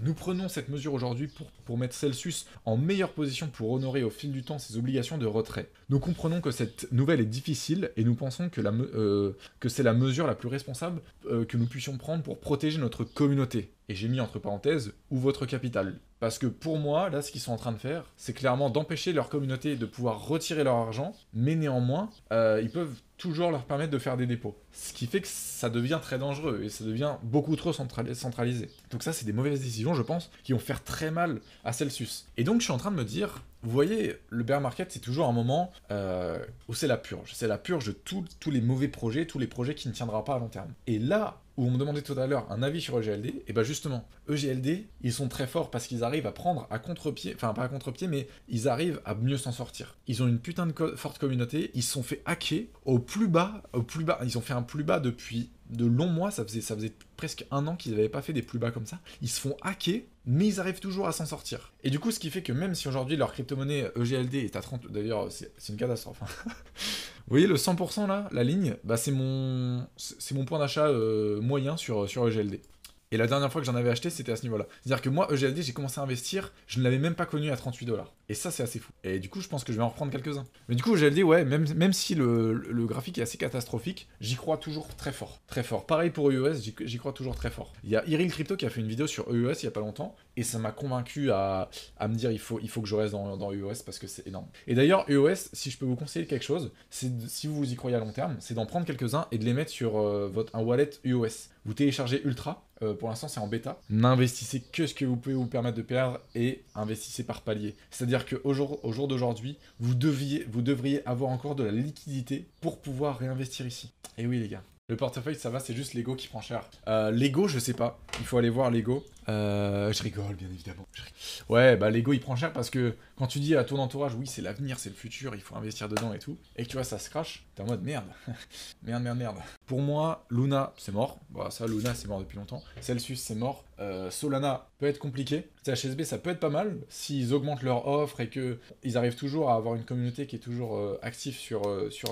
Nous prenons cette mesure aujourd'hui pour mettre Celsius en meilleure position pour honorer au fil du temps ses obligations de retrait. Nous comprenons que cette nouvelle est difficile et nous pensons que c'est la mesure la plus responsable que nous puissions prendre pour protéger notre communauté. Et j'ai mis entre parenthèses, ou votre capital. Parce que pour moi, là, ce qu'ils sont en train de faire, c'est clairement d'empêcher leur communauté de pouvoir retirer leur argent, mais néanmoins, ils peuvent toujours leur permettre de faire des dépôts. Ce qui fait que ça devient très dangereux, et ça devient beaucoup trop centralisé. Donc ça, c'est des mauvaises décisions, je pense, qui vont faire très mal à Celsius. Et donc, je suis en train de me dire, vous voyez, le bear market, c'est toujours un moment où c'est la purge. C'est la purge de tous les mauvais projets, tous les projets qui ne tiendront pas à long terme. Et là, où on me demandait tout à l'heure un avis sur EGLD, et ben justement, EGLD, ils sont très forts parce qu'ils arrivent à prendre à contre-pied, enfin pas à contre-pied, mais ils arrivent à mieux s'en sortir. Ils ont une putain de forte communauté, ils se sont fait hacker au plus bas, ils ont fait un plus bas depuis de longs mois, ça faisait presque 1 an qu'ils n'avaient pas fait des plus bas comme ça. Ils se font hacker, mais ils arrivent toujours à s'en sortir. Et du coup, ce qui fait que même si aujourd'hui leur crypto-monnaie EGLD est à 30... D'ailleurs, c'est une catastrophe. Hein. Vous voyez le 100% là, la ligne, bah c'est mon point d'achat moyen sur EGLD. Et la dernière fois que j'en avais acheté, c'était à ce niveau-là. C'est-à-dire que moi, EGLD, j'ai commencé à investir, je ne l'avais même pas connu à 38$. Et ça, c'est assez fou. Et du coup, je pense que je vais en reprendre quelques-uns. Mais du coup, EGLD, ouais, même si le graphique est assez catastrophique, j'y crois toujours très fort. Très fort. Pareil pour EOS, j'y crois toujours très fort. Il y a Iril Crypto qui a fait une vidéo sur EOS il y a pas longtemps, et ça m'a convaincu à me dire il faut que je reste dans EOS parce que c'est énorme. Et d'ailleurs, EOS, si je peux vous conseiller quelque chose, si vous y croyez à long terme, c'est d'en prendre quelques-uns et de les mettre sur un wallet EOS. Vous téléchargez Ultra, pour l'instant c'est en bêta. N'investissez que ce que vous pouvez vous permettre de perdre et investissez par palier. C'est-à-dire qu'au jour d'aujourd'hui, vous devriez avoir encore de la liquidité pour pouvoir réinvestir ici. Et oui les gars. Le portefeuille, ça va, c'est juste Lego qui prend cher. Lego, je sais pas. Il faut aller voir Lego. Je rigole, bien évidemment. Ouais, bah Lego, il prend cher parce que quand tu dis à ton entourage, oui, c'est l'avenir, c'est le futur, il faut investir dedans et tout, et que tu vois, ça se crache, t'es en mode merde. Merde. Pour moi, Luna, c'est mort. Bah, ça, Luna, c'est mort depuis longtemps. Celsius, c'est mort. Solana peut être compliqué. CHSB, ça peut être pas mal s'ils augmentent leur offre et qu'ils arrivent toujours à avoir une communauté qui est toujours active sur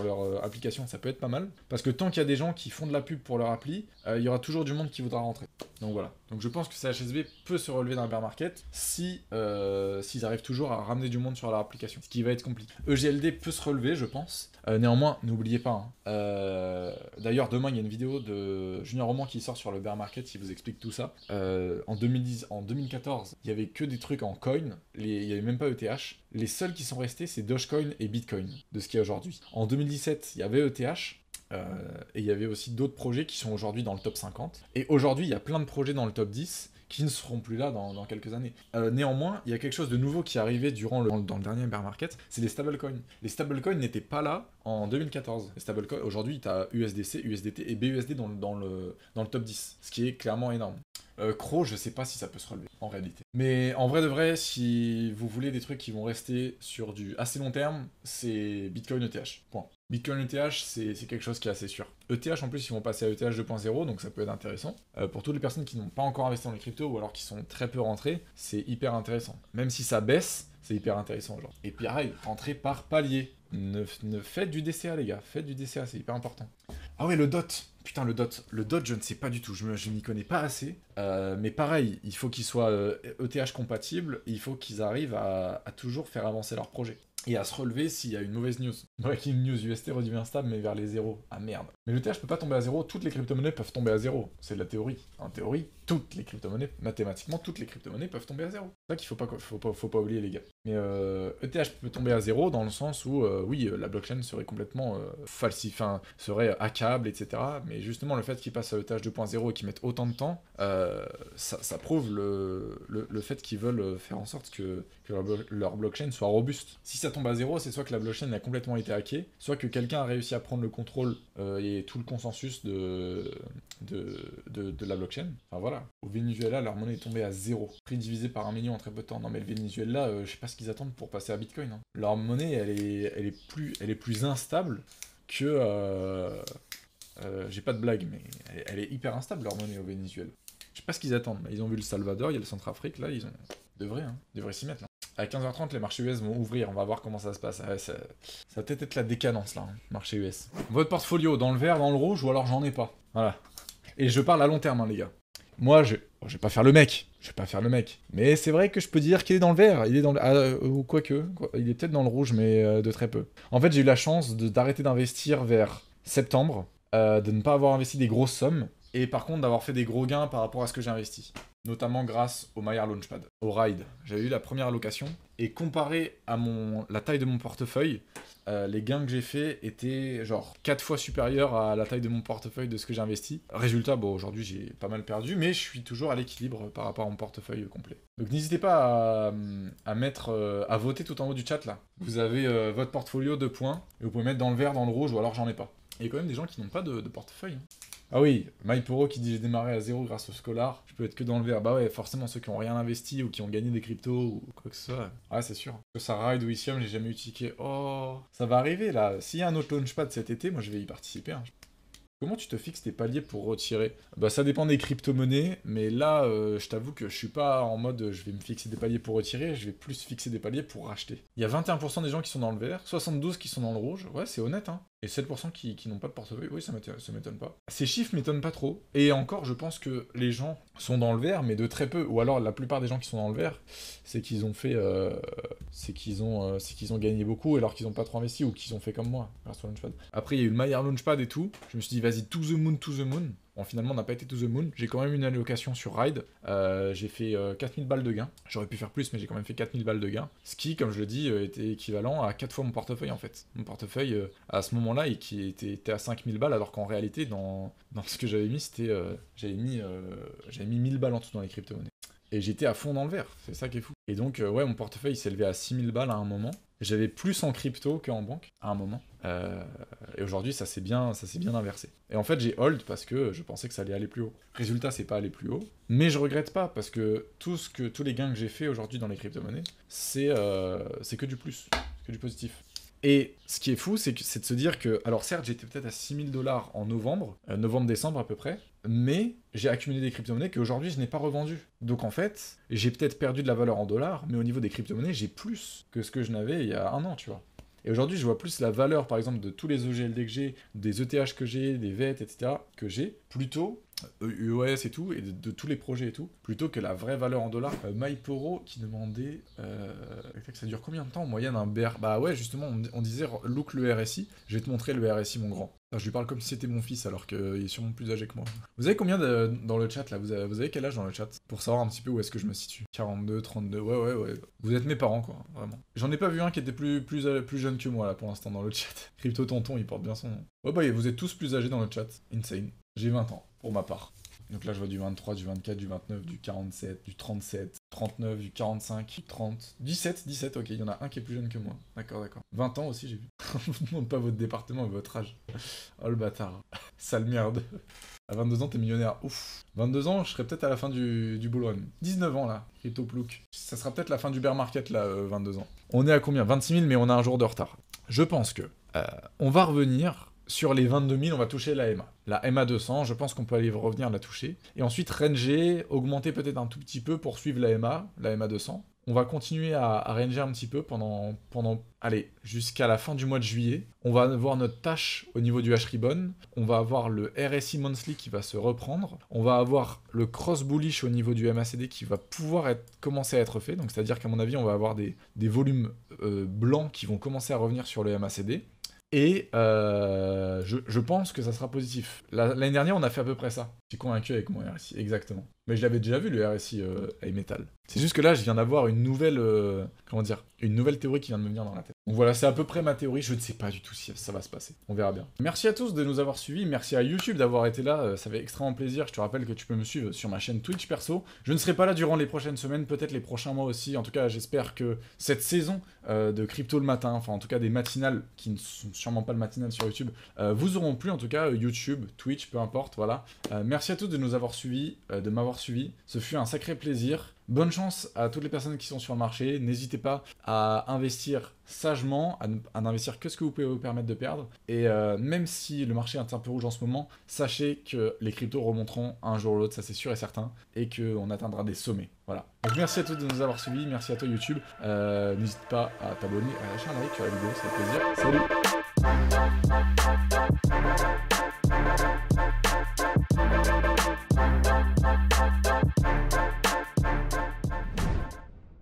leur application, ça peut être pas mal. Parce que tant qu'il y a des gens qui font de la pub pour leur appli, il y aura toujours du monde qui voudra rentrer. Donc voilà. Donc je pense que CHSB peut se relever dans le bear market s'ils arrivent toujours à ramener du monde sur leur application. Ce qui va être compliqué. EGLD peut se relever, je pense. Néanmoins, n'oubliez pas. D'ailleurs, demain, il y a une vidéo de Junior Roman qui sort sur le bear market qui vous explique tout ça. En 2014, il y avait que des trucs en coin. Il n'y avait même pas ETH. Les seuls qui sont restés, c'est Dogecoin et Bitcoin, de ce qu'il y a aujourd'hui. En 2017, il y avait ETH. Et il y avait aussi d'autres projets qui sont aujourd'hui dans le top 50. Et aujourd'hui, il y a plein de projets dans le top 10 qui ne seront plus là dans quelques années. Néanmoins, il y a quelque chose de nouveau qui est arrivé dans le dernier bear market, c'est les stablecoins. Les stablecoins n'étaient pas là en 2014. Les stablecoins, aujourd'hui, tu as USDC, USDT et BUSD dans le top 10, ce qui est clairement énorme. Crow, je sais pas si ça peut se relever, en réalité. Mais en vrai de vrai, si vous voulez des trucs qui vont rester sur du assez long terme, c'est Bitcoin ETH. Point. Bitcoin ETH, c'est quelque chose qui est assez sûr. ETH, en plus, ils vont passer à ETH 2.0, donc ça peut être intéressant. Pour toutes les personnes qui n'ont pas encore investi dans les cryptos, ou alors qui sont très peu rentrées, c'est hyper intéressant. Même si ça baisse, c'est hyper intéressant aujourd'hui. Et puis pareil, rentrez par palier. Ne faites du DCA, les gars. Faites du DCA, c'est hyper important. Ah ouais, le DOT. Putain, le DOT, je ne sais pas du tout, je n'y connais pas assez. Mais pareil, il faut qu'ils soient ETH compatibles, et il faut qu'ils arrivent à toujours faire avancer leur projet. Et à se relever s'il y a une mauvaise news. Breaking news, UST redevient stable, mais vers les zéros. Ah merde. Mais l'ETH peut pas tomber à zéro, toutes les crypto-monnaies peuvent tomber à zéro. C'est de la théorie. En théorie, toutes les crypto-monnaies, mathématiquement, toutes les crypto-monnaies peuvent tomber à zéro. C'est ça qu'il faut pas oublier, les gars. Mais ETH peut tomber à zéro dans le sens où, oui, la blockchain serait complètement serait hackable, etc. Mais justement, le fait qu'ils passent à ETH 2.0 et qu'ils mettent autant de temps, ça prouve le fait qu'ils veulent faire en sorte que leur blockchain soit robuste. Si ça tombe à zéro, c'est soit que la blockchain a complètement été hackée, soit que quelqu'un a réussi à prendre le contrôle et tout le consensus de la blockchain. Enfin voilà. Au Venezuela, leur monnaie est tombée à zéro. Prix divisé par 1 million en très peu de temps. Non mais le Venezuela, je sais pas ce qu'ils attendent pour passer à Bitcoin. Hein. Leur monnaie, elle est plus instable que... j'ai pas de blague, mais elle est hyper instable leur monnaie au Venezuela. Je sais pas ce qu'ils attendent. Ils ont vu le Salvador, il y a le Centrafrique, là, ils devraient s'y mettre là. À 15h30, les marchés US vont ouvrir, on va voir comment ça se passe. Ça va peut-être être la décadence là, hein, marché US. Votre portfolio, dans le vert, dans le rouge, ou alors j'en ai pas. Voilà. Et je parle à long terme, hein, les gars. Moi, je vais pas faire le mec. Mais c'est vrai que je peux dire qu'il est dans le vert. Il est dans le... ou quoique. Il est peut-être dans le rouge, mais de très peu. En fait, j'ai eu la chance d'arrêter d'investir vers septembre, de ne pas avoir investi des grosses sommes, et par contre d'avoir fait des gros gains par rapport à ce que j'ai investi. Notamment grâce au Maillard Launchpad, au Ride. J'avais eu la première allocation, et comparé à la taille de mon portefeuille, les gains que j'ai faits étaient genre 4 fois supérieurs à la taille de mon portefeuille de ce que j'ai investi. Résultat, bon, aujourd'hui j'ai pas mal perdu, mais je suis toujours à l'équilibre par rapport à mon portefeuille complet. Donc n'hésitez pas à voter tout en haut du chat là. Vous avez votre portfolio de points, et vous pouvez mettre dans le vert, dans le rouge, ou alors j'en ai pas. Il y a quand même des gens qui n'ont pas de portefeuille. Hein. Ah oui, MyPoro qui dit j'ai démarré à zéro grâce au Scholar, je peux être que dans le vert. Bah ouais, forcément ceux qui ont rien investi ou qui ont gagné des cryptos ou quoi que ce soit. Ah c'est sûr. Que ça ride ou Icium, j'ai jamais eu ticket. Oh, ça va arriver là. S'il y a un autre launchpad cet été, moi je vais y participer. Hein. Comment tu te fixes tes paliers pour retirer? Bah ça dépend des crypto-monnaies, mais là, je t'avoue que je suis pas en mode je vais me fixer des paliers pour retirer, je vais plus fixer des paliers pour racheter. Il y a 21% des gens qui sont dans le vert, 72% qui sont dans le rouge, ouais c'est honnête hein. Et 7% qui n'ont pas de portefeuille, oui, ça m'étonne pas. Ces chiffres m'étonnent pas trop. Et encore, je pense que les gens sont dans le vert, mais de très peu. Ou alors, la plupart des gens qui sont dans le vert, c'est qu'ils ont fait... c'est qu'ils ont gagné beaucoup alors qu'ils n'ont pas trop investi, ou qu'ils ont fait comme moi, grâce au Launchpad. Après, il y a eu le Maillard Launchpad et tout. Je me suis dit, vas-y, to the moon, to the moon. Bon, finalement, on n'a pas été to the moon. J'ai quand même une allocation sur Ride. J'ai fait 4000 balles de gain. J'aurais pu faire plus, mais j'ai quand même fait 4000 balles de gain. Ce qui, comme je le dis, était équivalent à 4 fois mon portefeuille, en fait. Mon portefeuille, à ce moment-là, qui était à 5000 balles, alors qu'en réalité, dans ce que j'avais mis, c'était... j'avais mis 1000 balles en tout dans les crypto-monnaies. Et j'étais à fond dans le vert, c'est ça qui est fou. Et donc, ouais, mon portefeuille s'est élevé à 6000 balles à un moment. J'avais plus en crypto qu'en banque, à un moment. Et aujourd'hui, ça s'est bien inversé. Et en fait, j'ai hold parce que je pensais que ça allait aller plus haut. Résultat, c'est pas allé plus haut. Mais je regrette pas, parce que tous les gains que j'ai fait aujourd'hui dans les crypto-monnaies, c'est que du plus, que du positif. Et ce qui est fou, c'est de se dire que... Alors certes, j'étais peut-être à 6000 $, en novembre-décembre à peu près, mais j'ai accumulé des crypto-monnaies qu'aujourd'hui, je n'ai pas revendues. Donc en fait, j'ai peut-être perdu de la valeur en dollars, mais au niveau des crypto-monnaies, j'ai plus que ce que je n'avais il y a un an, tu vois. Et aujourd'hui, je vois plus la valeur, par exemple, de tous les OGLD que j'ai, des ETH que j'ai, des VET, etc., que j'ai, plutôt... UOS et tout, et de tous les projets et tout, plutôt que la vraie valeur en dollars. MyPoro qui demandait ça dure combien de temps en moyenne un BR? Bah ouais, justement, on disait look le RSI. Je vais te montrer le RSI, mon grand. Alors, je lui parle comme si c'était mon fils, alors qu'il est sûrement plus âgé que moi. Vous avez combien dans le chat là? Vous avez quel âge dans le chat? Pour savoir un petit peu où est-ce que je me situe. 42, 32, ouais. Vous êtes mes parents, quoi, vraiment. J'en ai pas vu un qui était plus jeune que moi là pour l'instant dans le chat. Crypto Tonton, il porte bien son nom. Ouais, bah vous êtes tous plus âgés dans le chat. Insane. J'ai 20 ans, pour ma part. Donc là, je vois du 23, du 24, du 29, du 47, du 37, 39, du 45, du 30, 17, ok, il y en a un qui est plus jeune que moi. D'accord. 20 ans aussi, j'ai vu. On vous demande pas votre département et votre âge. Oh le bâtard. Sale merde. À 22 ans, t'es millionnaire. Ouf. 22 ans, je serais peut-être à la fin du bull run. 19 ans, là. Crypto plouk. Ça sera peut-être la fin du bear market, là, 22 ans. On est à combien? 26 000, mais on a un jour de retard. Je pense que on va revenir... Sur les 22 000, on va toucher la MA. La MA 200, je pense qu'on peut aller revenir la toucher. Et ensuite, ranger, augmenter peut-être un tout petit peu pour suivre la MA 200. On va continuer à ranger un petit peu pendant allez, jusqu'à la fin du mois de juillet. On va avoir notre tâche au niveau du H-Ribbon. On va avoir le RSI Monthly qui va se reprendre. On va avoir le cross bullish au niveau du MACD qui va pouvoir commencer à être fait. Donc, c'est-à-dire qu'à mon avis, on va avoir des volumes blancs qui vont commencer à revenir sur le MACD. Et je pense que ça sera positif. L'année dernière, on a fait à peu près ça. Je suis convaincu avec mon RSI, exactement. Mais je l'avais déjà vu, le RSI A-Metal. C'est juste que là, je viens d'avoir une nouvelle théorie qui vient de me venir dans la tête. Donc voilà, c'est à peu près ma théorie. Je ne sais pas du tout si ça va se passer. On verra bien. Merci à tous de nous avoir suivis. Merci à YouTube d'avoir été là. Ça fait extrêmement plaisir. Je te rappelle que tu peux me suivre sur ma chaîne Twitch perso. Je ne serai pas là durant les prochaines semaines, peut-être les prochains mois aussi. En tout cas, j'espère que cette saison de crypto le matin, enfin en tout cas des matinales qui ne sont sûrement pas le matinal sur YouTube, vous auront plu en tout cas. YouTube, Twitch, peu importe. Voilà. Merci à tous de nous avoir suivis, de m'avoir suivi. Ce fut un sacré plaisir. Bonne chance à toutes les personnes qui sont sur le marché. N'hésitez pas à investir sagement, à n'investir que ce que vous pouvez vous permettre de perdre. Et même si le marché est un peu rouge en ce moment, sachez que les cryptos remonteront un jour ou l'autre, ça c'est sûr et certain, et qu'on atteindra des sommets. Voilà. Donc merci à tous de nous avoir suivis, merci à toi YouTube. N'hésite pas à t'abonner, à lâcher un like sur la vidéo, ça fait plaisir. Salut!